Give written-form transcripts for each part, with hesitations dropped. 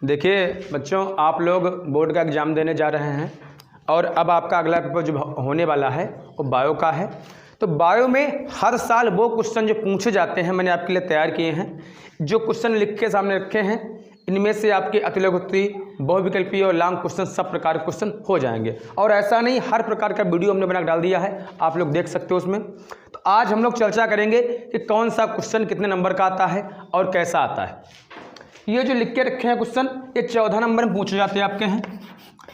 देखिए बच्चों, आप लोग बोर्ड का एग्ज़ाम देने जा रहे हैं और अब आपका अगला पेपर जो होने वाला है वो बायो का है। तो बायो में हर साल वो क्वेश्चन जो पूछे जाते हैं मैंने आपके लिए तैयार किए हैं। जो क्वेश्चन लिख के सामने रखे हैं इनमें से आपके अतिलघुत्तरी, बहुविकल्पीय और लॉन्ग क्वेश्चन सब प्रकार के क्वेश्चन हो जाएंगे। और ऐसा नहीं, हर प्रकार का वीडियो हमने बना डाल दिया है, आप लोग देख सकते हो उसमें। तो आज हम लोग चर्चा करेंगे कि कौन सा क्वेश्चन कितने नंबर का आता है और कैसा आता है। ये जो लिख के रखे हैं क्वेश्चन, ये 14 नंबर में पूछे जाते हैं आपके हैं।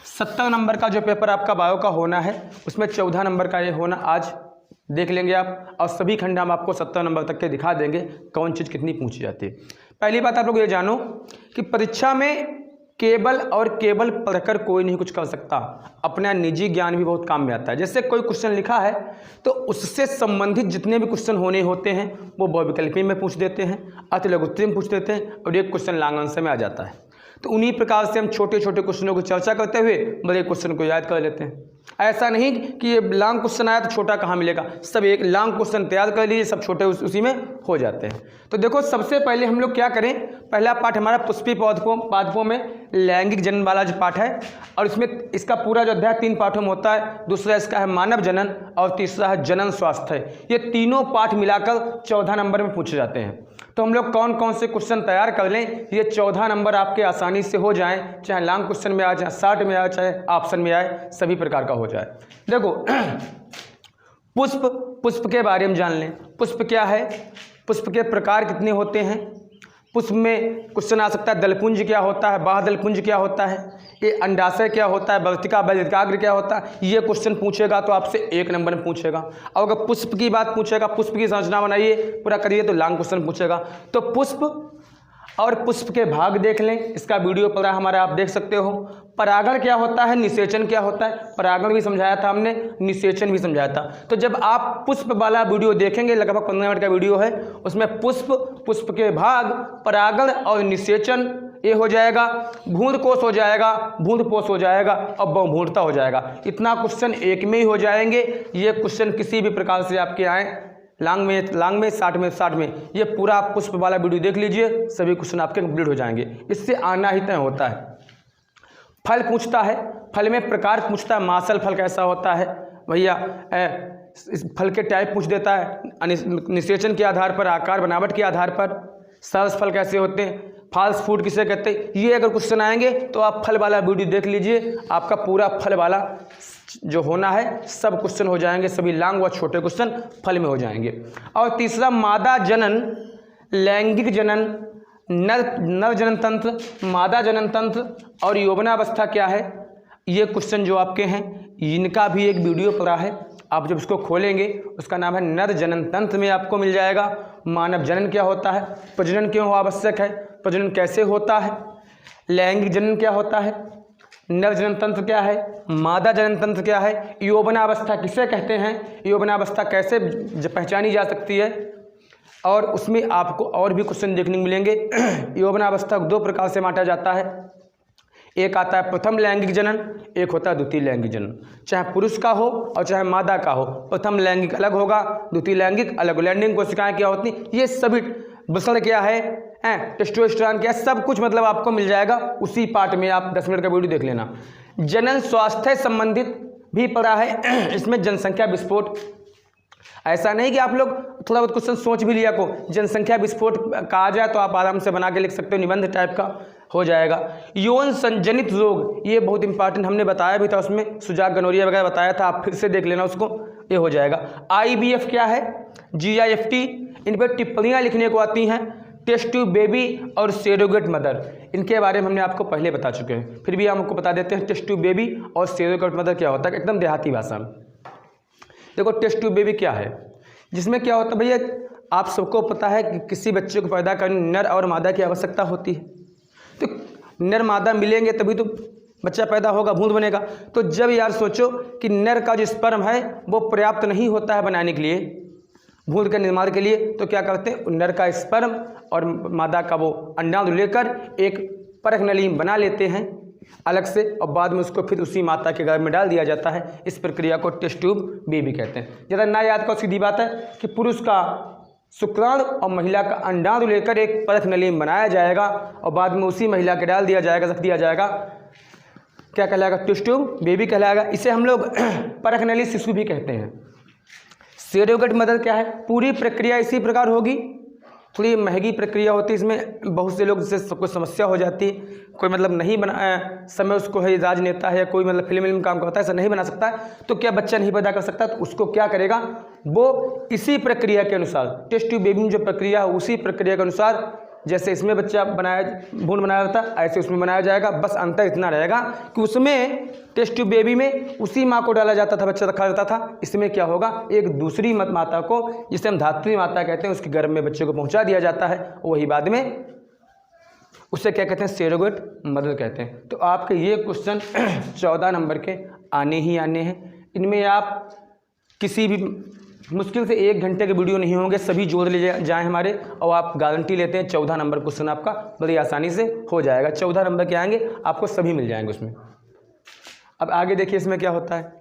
70 नंबर का जो पेपर आपका बायो का होना है उसमें 14 नंबर का ये होना आज देख लेंगे आप, और सभी खंड हम आपको 70 नंबर तक के दिखा देंगे कौन चीज़ कितनी पूछी जाती है। पहली बात आप लोग ये जानो कि परीक्षा में केवल पढ़कर कोई नहीं कुछ कर सकता, अपना निजी ज्ञान भी बहुत काम में आता है। जैसे कोई क्वेश्चन लिखा है तो उससे संबंधित जितने भी क्वेश्चन होने होते हैं वो बहुविकल्पी में पूछ देते हैं, अतिलघुत्तरी में पूछ देते हैं और एक क्वेश्चन लॉन्ग आंसर में आ जाता है। तो उन्हीं प्रकार से हम छोटे छोटे क्वेश्चनों की चर्चा करते हुए बड़े क्वेश्चन को याद कर लेते हैं। ऐसा नहीं कि ये लॉन्ग क्वेश्चन आया तो छोटा कहाँ मिलेगा, सब एक लॉन्ग क्वेश्चन तैयार कर लीजिए, सब छोटे उसी में हो जाते हैं। तो देखो सबसे पहले हम लोग क्या करें, पहला पाठ हमारा पुष्पी पादपों में लैंगिक जनन वाला जो पाठ है, और इसमें इसका पूरा जो अध्याय 3 पाठों में होता है। दूसरा इसका है मानव जनन और तीसरा है जनन स्वास्थ्य। ये तीनों पाठ मिलाकर 14 नंबर में पूछे जाते हैं। तो हम लोग कौन कौन से क्वेश्चन तैयार कर लें, ये 14 नंबर आपके आसानी से हो जाएं, चाहे लॉन्ग क्वेश्चन में आए, चाहे शॉर्ट में आए, चाहे ऑप्शन में आए, सभी प्रकार का हो जाए। देखो पुष्प के बारे में जान लें। पुष्प क्या है, पुष्प के प्रकार कितने होते हैं। पुष्प में क्वेश्चन आ सकता है दलपुंज क्या होता है, बाह्यदलपुंज क्या होता है, ये अंडाशय क्या होता है, वर्तिका बलिकाग्र क्या होता है। ये क्वेश्चन पूछेगा तो आपसे 1 नंबर में पूछेगा। और अगर पुष्प की बात पूछेगा, पुष्प की संरचना बनाइए पूरा करिए, तो लॉन्ग क्वेश्चन पूछेगा। तो पुष्प और पुष्प के भाग देख लें, इसका वीडियो पड़ा हमारा, आप देख सकते हो। परागण क्या होता है, निषेचन क्या होता है, परागण भी समझाया था हमने, निषेचन भी समझाया था। तो जब आप पुष्प वाला वीडियो देखेंगे, लगभग 15 मिनट का वीडियो है, उसमें पुष्प के भाग, परागण और निषेचन ये हो जाएगा, भ्रूण कोश हो जाएगा, भ्रूण पोष हो जाएगा और बहुभ्रूणता हो जाएगा। इतना क्वेश्चन एक में ही हो जाएंगे। ये क्वेश्चन किसी भी प्रकार से आपके आए लॉन्ग में, शॉर्ट में, ये पूरा पुष्प वाला वीडियो देख लीजिए, सभी क्वेश्चन आपके कंप्लीट हो जाएंगे। इससे आना ही तय होता है। फल पूछता है, फल में प्रकार पूछता है, मासल फल कैसा होता है भैया, इस फल के टाइप पूछ देता है, निषेचन के आधार पर, आकार बनावट के आधार पर। सर्स फल कैसे होते हैं, फॉल्स फूड किसे कहते हैं, ये अगर क्वेश्चन आएंगे तो आप फल वाला वीडियो देख लीजिए, आपका पूरा फल वाला जो होना है सब क्वेश्चन हो जाएंगे, सभी लॉन्ग व छोटे क्वेश्चन फल में हो जाएंगे। और तीसरा मादा जनन, लैंगिक जनन, नर जनन तंत्र, मादा जनन तंत्र और यौवनावस्था क्या है, ये क्वेश्चन जो आपके हैं इनका भी एक वीडियो पड़ा है। आप जब उसको खोलेंगे उसका नाम है नर जनन तंत्र, में आपको मिल जाएगा। मानव जनन क्या होता है, प्रजनन क्यों आवश्यक है, प्रजनन कैसे होता है, लैंगिक जनन क्या होता है, नर जनन तंत्र क्या है, मादा जनन तंत्र क्या है, यौवनावस्था किसे कहते हैं, यौवनावस्था कैसे पहचानी जा सकती है। और उसमें आपको और भी क्वेश्चन देखने को मिलेंगे। यौवनावस्था को 2 प्रकार से बांटा जाता है, एक आता है प्रथम लैंगिक जनन, एक होता है द्वितीय लैंगिक जनन। चाहे पुरुष का हो और चाहे मादा का हो, प्रथम लैंगिक अलग होगा, द्वितीय लैंगिक अलग। लैंगिक कोशिकाएं क्या होती, ये सभी बसड़ क्या है, टेस्टोस्टेरोन क्या है, सब कुछ मतलब आपको मिल जाएगा उसी पार्ट में। आप 10 मिनट का वीडियो देख लेना। जनन स्वास्थ्य संबंधित भी पड़ा है, इसमें जनसंख्या विस्फोट। ऐसा नहीं कि आप लोग थोड़ा बहुत क्वेश्चन सोच भी लिया को, जनसंख्या विस्फोट का आ जाए तो आप आराम से बना के लिख सकते हो, निबंध टाइप का हो जाएगा। यौन संजनित रोग, ये बहुत इंपॉर्टेंट, हमने बताया भी था उसमें, सुजाक गनोरिया वगैरह बताया था, आप फिर से देख लेना उसको, ये हो जाएगा। IVF क्या है, GIFT, इन पर टिप्पणियाँ लिखने को आती हैं। टेस्ट ट्यूब बेबी और सेरोगेट मदर, इनके बारे में हमने आपको पहले बता चुके हैं, फिर भी हम आपको बता देते हैं। टेस्ट ट्यूब बेबी और सेरोगेट मदर क्या होता है, एकदम देहाती भाषा में। देखो टेस्ट ट्यूब बेबी क्या है, जिसमें क्या होता है भैया, आप सबको पता है कि किसी बच्चे को पैदा करने नर और मादा की आवश्यकता होती है। तो नर मादा मिलेंगे तभी तो बच्चा पैदा होगा, भ्रूण बनेगा। तो जब यार सोचो कि नर का जो स्पर्म है वो पर्याप्त नहीं होता है बनाने के लिए, भ्रूण के निर्माण के लिए, तो क्या करते हैं, नर का स्पर्म और मादा का वो अंडाणु लेकर एक परख नली बना लेते हैं अलग से, और बाद में उसको फिर उसी माता के गर्भ में डाल दिया जाता है। इस प्रक्रिया को टेस्ट ट्यूब बेबी कहते हैं। ज़रा ना याद करो, सीधी बात है कि पुरुष का शुक्राणु और महिला का अंडाणु लेकर एक परख नली बनाया जाएगा और बाद में उसी महिला के डाल दिया जाएगा, रख दिया जाएगा। क्या कहलाएगा? टेस्ट ट्यूब बेबी कहलाएगा। इसे हम लोग परख नली शिशु भी कहते हैं। सरोगेट मदर क्या है? पूरी प्रक्रिया इसी प्रकार होगी। थोड़ी महंगी प्रक्रिया होती है, इसमें बहुत से लोग जिससे कोई समस्या हो जाती है, कोई मतलब नहीं बना समय उसको है राजनेता है या कोई मतलब फिल्म काम करता है, ऐसा नहीं बना सकता है, तो क्या बच्चा नहीं पैदा कर सकता? तो उसको क्या करेगा? वो इसी प्रक्रिया के अनुसार, टेस्ट ट्यूब बेबी में जो प्रक्रिया है उसी प्रक्रिया के अनुसार, जैसे इसमें बच्चा भ्रूण बनाया जाता है ऐसे उसमें बनाया जाएगा। बस अंतर इतना रहेगा कि उसमें टेस्ट ट्यूब बेबी में उसी माँ को डाला जाता था, बच्चा रखा जाता था। इसमें क्या होगा? एक दूसरी माता को, जिसे हम धात्री माता कहते हैं, उसके गर्भ में बच्चे को पहुंचा दिया जाता है। वही बाद में उसे क्या कहते हैं? सरोगेट मदर कहते हैं। तो आपके ये क्वेश्चन 14 नंबर के आने ही आने हैं। इनमें आप किसी भी मुश्किल से 1 घंटे के वीडियो नहीं होंगे, सभी जोड़ ले जाएँ हमारे, और आप गारंटी लेते हैं 14 नंबर क्वेश्चन आपका बड़ी आसानी से हो जाएगा। 14 नंबर के आएंगे, आपको सभी मिल जाएंगे उसमें। अब आगे देखिए इसमें क्या होता है।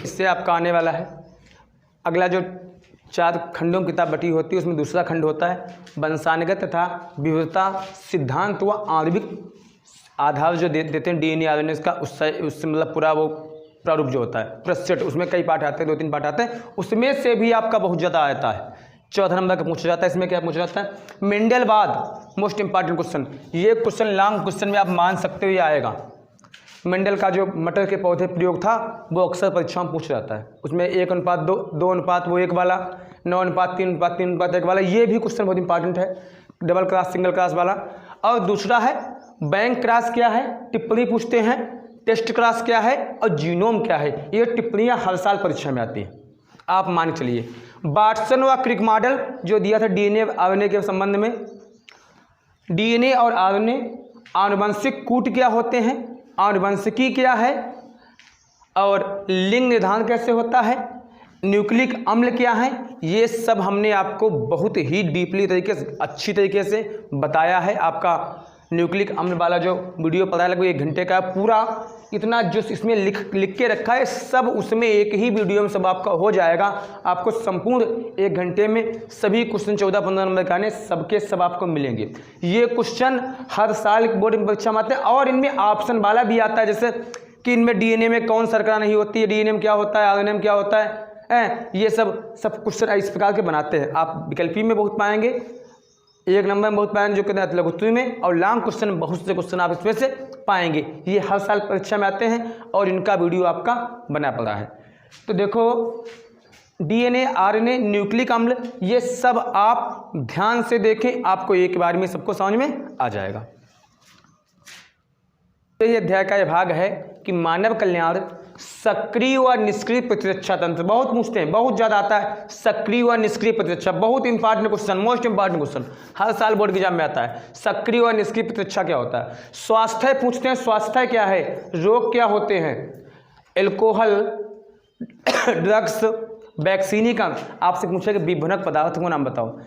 इससे आपका आने वाला है अगला जो 4 खंडों की किताब बटी होती है, उसमें दूसरा खंड होता है वंशानुगत तथा विविधता सिद्धांत व आणविक आधार जो देते हैं DNA RNA का, उससे मतलब पूरा वो प्रारूप जो होता है प्रेसेट, उसमें कई पार्ट आते हैं, 2-3 पार्ट आते हैं, उसमें से भी आपका बहुत ज़्यादा आता है। 14 नंबर का पूछा जाता है। इसमें क्या पूछा जाता है? मेंडलवाद, मोस्ट इंपॉर्टेंट क्वेश्चन। ये क्वेश्चन लॉन्ग क्वेश्चन में आप मान सकते हो ये आएगा। मेंडल का जो मटर के पौधे प्रयोग था वो अक्सर परीक्षा में पूछा जाता है। उसमें 1:2, 2:1 वाला, 9:3:3:1 वाला, ये भी क्वेश्चन बहुत इंपॉर्टेंट है, डबल क्रॉस सिंगल क्रॉस वाला। और दूसरा है बैंक क्रॉस क्या है, टिप्पणी पूछते हैं। टेस्ट क्रॉस क्या है और जीनोम क्या है, ये टिप्पणियां हर साल परीक्षा में आती हैं, आप मान के चलिए। वाटसन व क्रिक मॉडल जो दिया था DNA RNA के संबंध में, DNA और RNA आनुवंशिक कूट क्या होते हैं, आनुवंशिकी क्या है, और लिंग निर्धारण कैसे होता है, न्यूक्लिक अम्ल क्या है, ये सब हमने आपको बहुत ही डीपली तरीके से, अच्छी तरीके से बताया है। आपका न्यूक्लिक अम्ल वाला जो वीडियो पता है लगभग 1 घंटे का, पूरा इतना जो इसमें लिख के रखा है सब उसमें एक ही वीडियो में सब आपका हो जाएगा। आपको संपूर्ण 1 घंटे में सभी क्वेश्चन 14-15 नंबर के आने सबके सब आपको मिलेंगे। ये क्वेश्चन हर साल बोर्ड में परीक्षा में आते हैं और इनमें ऑप्शन वाला भी आता है, जैसे कि इनमें DNA में कौन शर्करा नहीं होती है, DNA में क्या होता है, RNA में क्या होता है, ये सब क्वेश्चन इस प्रकार के बनाते हैं। आप विकल्पी में बहुत पाएंगे, 1 नंबर में बहुत पाएंगे जो कहते हैं लघुत्तरी में, और लॉन्ग क्वेश्चन बहुत से क्वेश्चन आप इसमें से पाएंगे। ये हर साल परीक्षा में आते हैं और इनका वीडियो आपका बना पड़ा है। तो देखो DNA RNA न्यूक्लिक अम्ल ये सब आप ध्यान से देखें, आपको एक बार में सबको समझ में आ जाएगा। तो ये अध्याय का यह भाग है कि मानव कल्याण सक्रिय व निष्क्रिय प्रतिरक्षा तंत्र। बहुत पूछते हैं, बहुत ज़्यादा आता है सक्रिय व निष्क्रिय प्रतिरक्षा, बहुत important question, most important question, हर साल बोर्ड के एग्जाम में आता है। सक्रिय व निष्क्रिय प्रतिरक्षा क्या होता है? स्वास्थ्य पूछते हैं, स्वास्थ्य क्या है, रोग क्या होते हैं, एल्कोहल, ड्रग्स, वैक्सीनिकम। आपसे पूछे कि विभनक पदार्थों का नाम बताओ,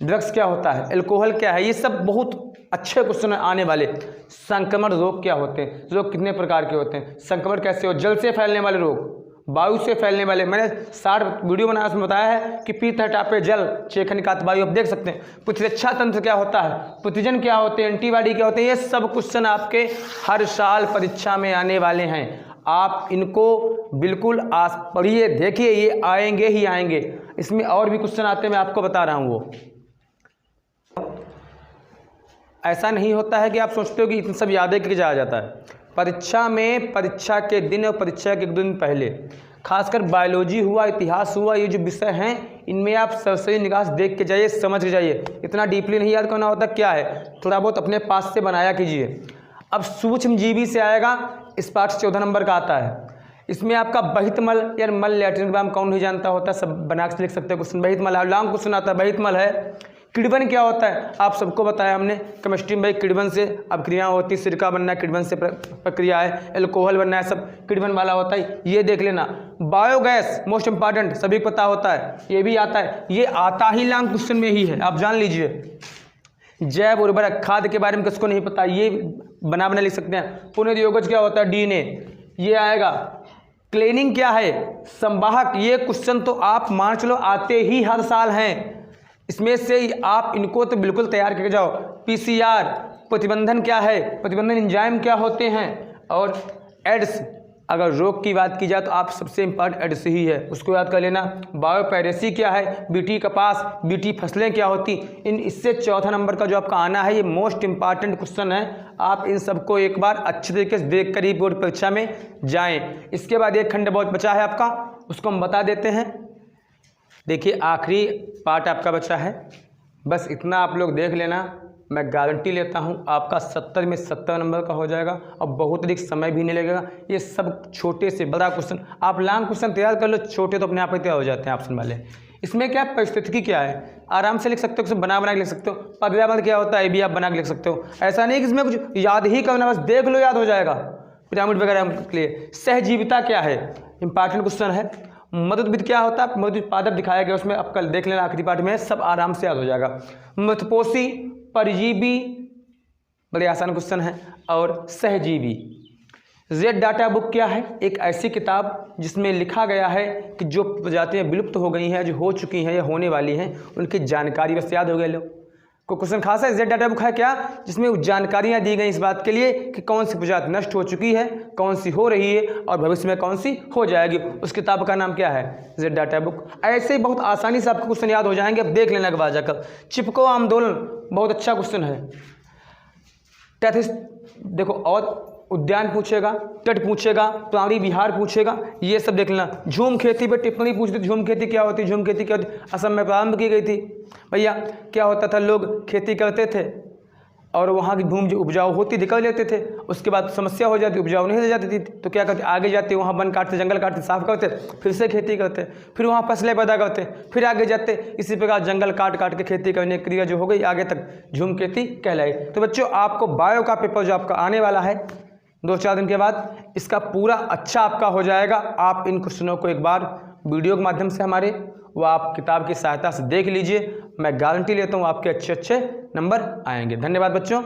ड्रग्स क्या होता है, एल्कोहल क्या है, ये सब बहुत अच्छे क्वेश्चन आने वाले। संक्रमण रोग क्या होते हैं, रोग कितने प्रकार के होते हैं, संक्रमण कैसे हो, जल से फैलने वाले रोग, वायु से फैलने वाले, मैंने 60 वीडियो बनाया उसमें बताया है कि पीत हटापे जल, चेखन निकात वायु, आप देख सकते हैं। प्रतिरक्षा तंत्र क्या होता है, प्रतिजन क्या होते हैं, एंटीबॉडी क्या होते हैं, ये सब क्वेश्चन आपके हर साल परीक्षा में आने वाले हैं। आप इनको बिल्कुल पढ़िए, देखिए, ये आएंगे ही आएंगे। इसमें और भी क्वेश्चन आते हैं, मैं आपको बता रहा हूँ। वो ऐसा नहीं होता है कि आप सोचते हो कि इतना सब याद करके जाया जाता है। परीक्षा में, परीक्षा के दिन और परीक्षा के 1 दिन पहले, खासकर बायोलॉजी हुआ, इतिहास हुआ, ये जो विषय हैं इनमें आप सरसरी निगाह देख के जाइए, समझ के जाइए। इतना डीपली नहीं याद करना होता, क्या है थोड़ा बहुत अपने पास से बनाया कीजिए। अब सूक्ष्म जीवी से आएगा, इस पाठ से 14 नंबर का आता है। इसमें आपका बहितमल, यार मल लैट्रिन का कौन नहीं जानता होता, सब बना के लिख सकते हैं क्वेश्चन। बहितमल है, लॉन्ग क्वेश्चन आता है, बहितमल है। किण्वन क्या होता है, आप सबको बताया हमने केमिस्ट्री में, भाई किण्वन से अब क्रिया होती है, सिरका बनना किण्वन से प्रक्रिया है, एल्कोहल बनना है, सब किण्वन वाला होता है, ये देख लेना। बायोगैस मोस्ट इंपॉर्टेंट, सभी को पता होता है, ये भी आता है, ये आता ही लॉन्ग क्वेश्चन में ही है, आप जान लीजिए। जैव उर्वरक खाद के बारे में किसको नहीं पता, ये बना लिख सकते हैं। पुनर्योगज क्या होता है, DNA, ये आएगा। क्लीनिंग क्या है, संवाहक, ये क्वेश्चन तो आप मान चलो आते ही हर साल हैं, इसमें से आप इनको तो बिल्कुल तैयार करके जाओ। पीसीआर, प्रतिबंधन क्या है, प्रतिबंधन एंजाइम क्या होते हैं, और एड्स, अगर रोग की बात की जाए तो आप सबसे इम्पॉर्टेंट एड्स ही है, उसको याद कर लेना। बायोपायरेसी क्या है, बीटी कपास, बीटी फसलें क्या होती, इन इससे चौथा नंबर का जो आपका आना है, ये मोस्ट इंपॉर्टेंट क्वेश्चन है। आप इन सबको एक बार अच्छे तरीके से देख कर ही बोर्ड परीक्षा में जाएं। इसके बाद एक खंड बहुत बचा है आपका, उसको हम बता देते हैं। देखिए आखिरी पार्ट आपका बचा है, बस इतना आप लोग देख लेना। मैं गारंटी लेता हूं आपका 70 में 70 नंबर का हो जाएगा और बहुत अधिक समय भी नहीं लगेगा। ये सब छोटे से बड़ा क्वेश्चन, आप लॉन्ग क्वेश्चन तैयार कर लो, छोटे तो अपने आप ही तैयार हो जाते हैं ऑप्शन वाले। इसमें क्या परिस्थिति क्या है, आराम से लिख सकते हो, बना के लिख सकते हो। पर्यावरण क्या होता है, ये भी आप बना के लिख सकते हो। ऐसा नहीं कि इसमें कुछ याद ही करना, बस देख लो याद हो जाएगा। पिरामिड वगैरह के लिए सहजीविता क्या है, इंपॉर्टेंट क्वेश्चन है। मधुद्भिद क्या होता है, मधुद्भिद पादप दिखाया गया, उसमें आप कल देख लेना आखिरी पार्ट में, सब आराम से याद हो जाएगा। मथपोषी, परजीवी, बड़े आसान क्वेश्चन है। और सहजीवी, जेड डाटा बुक क्या है, एक ऐसी किताब जिसमें लिखा गया है कि जो प्रजातियां विलुप्त हो गई हैं, जो हो चुकी हैं या होने वाली हैं, उनकी जानकारी बस याद हो गया। लो कोई क्वेश्चन खास है, जेड डाटा बुक है क्या, जिसमें जानकारियां दी गई इस बात के लिए कि कौन सी प्रजाति नष्ट हो चुकी है, कौन सी हो रही है और भविष्य में कौन सी हो जाएगी। उस किताब का नाम क्या है, जेड डाटा बुक। ऐसे ही बहुत आसानी से आपको क्वेश्चन याद हो जाएंगे, अब देख लेना के बाद जाकर। चिपको आंदोलन बहुत अच्छा क्वेश्चन है। टैथिस देखो, और उद्यान पूछेगा, तट पूछेगा, प्राणी विहार पूछेगा, ये सब देख लेना। झूम खेती पे टिप्पणी पूछती, झूम खेती क्या होती, झूम खेती क्या होती, असम में प्रारंभ की गई थी। भैया क्या होता था, लोग खेती करते थे और वहाँ की भूमि जो उपजाऊ होती थी कर लेते थे, उसके बाद समस्या हो जाती, उपजाऊ नहीं रह जाती थी, तो क्या करते, आगे जाते वहाँ वन काटते, जंगल काटते, साफ करते, फिर से खेती करते, फिर वहाँ फसलें पैदा करते, फिर आगे जाते। इसी प्रकार जंगल काट काट के खेती करने की क्रिया जो हो गई आगे तक झूम खेती कहलाई। तो बच्चों आपको बायो का पेपर जो आपका आने वाला है 2-4 दिन के बाद, इसका पूरा अच्छा आपका हो जाएगा। आप इन क्वेश्चनों को एक बार वीडियो के माध्यम से हमारे, वो आप किताब की सहायता से देख लीजिए। मैं गारंटी लेता हूँ आपके अच्छे अच्छे नंबर आएंगे। धन्यवाद बच्चों।